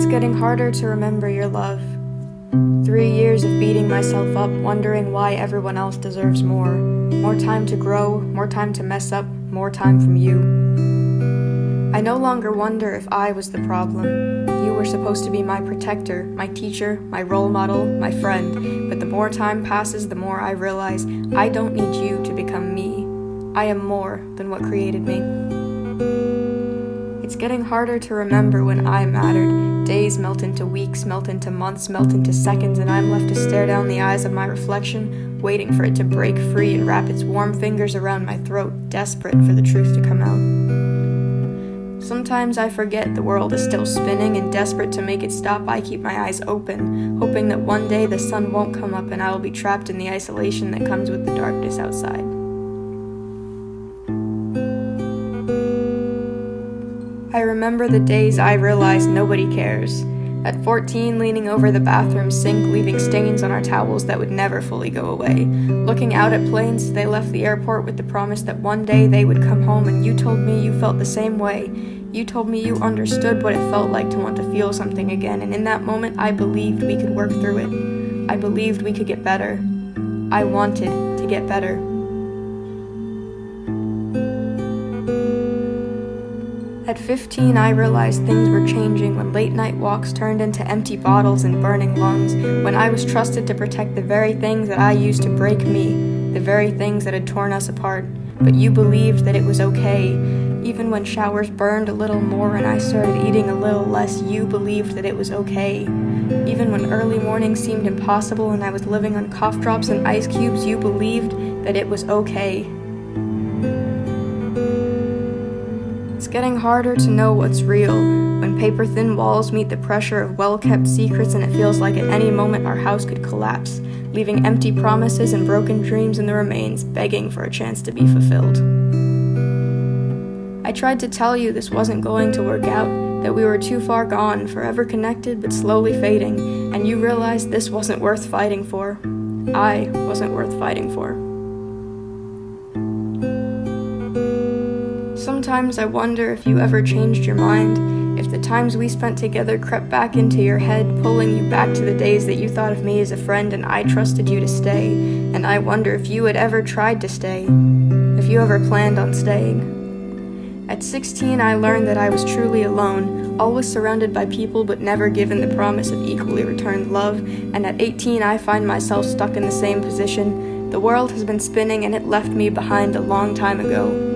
It's getting harder to remember your love. 3 years of beating myself up, wondering why everyone else deserves more. More time to grow, more time to mess up, more time from you. I no longer wonder if I was the problem. You were supposed to be my protector, my teacher, my role model, my friend. But the more time passes, the more I realize I don't need you to become me. I am more than what created me. It's getting harder to remember when I mattered. Days melt into weeks, melt into months, melt into seconds, and I'm left to stare down the eyes of my reflection, waiting for it to break free and wrap its warm fingers around my throat, desperate for the truth to come out. Sometimes I forget the world is still spinning, and desperate to make it stop, I keep my eyes open, hoping that one day the sun won't come up and I will be trapped in the isolation that comes with the darkness outside. I remember the days I realized nobody cares. At 14, leaning over the bathroom sink, leaving stains on our towels that would never fully go away. Looking out at planes as they left the airport with the promise that one day they would come home, and you told me you felt the same way. You told me you understood what it felt like to want to feel something again, and in that moment I believed we could work through it. I believed we could get better. I wanted to get better. At 15, I realized things were changing when late night walks turned into empty bottles and burning lungs, when I was trusted to protect the very things that I used to break me, the very things that had torn us apart. But you believed that it was okay. Even when showers burned a little more and I started eating a little less, you believed that it was okay. Even when early mornings seemed impossible and I was living on cough drops and ice cubes, you believed that it was okay. It's getting harder to know what's real, when paper-thin walls meet the pressure of well-kept secrets and it feels like at any moment our house could collapse, leaving empty promises and broken dreams in the remains, begging for a chance to be fulfilled. I tried to tell you this wasn't going to work out, that we were too far gone, forever connected but slowly fading, and you realized this wasn't worth fighting for. I wasn't worth fighting for. Sometimes I wonder if you ever changed your mind, if the times we spent together crept back into your head, pulling you back to the days that you thought of me as a friend and I trusted you to stay, and I wonder if you had ever tried to stay, if you ever planned on staying. At 16, I learned that I was truly alone, always surrounded by people but never given the promise of equally returned love, and at 18 I find myself stuck in the same position. The world has been spinning and it left me behind a long time ago.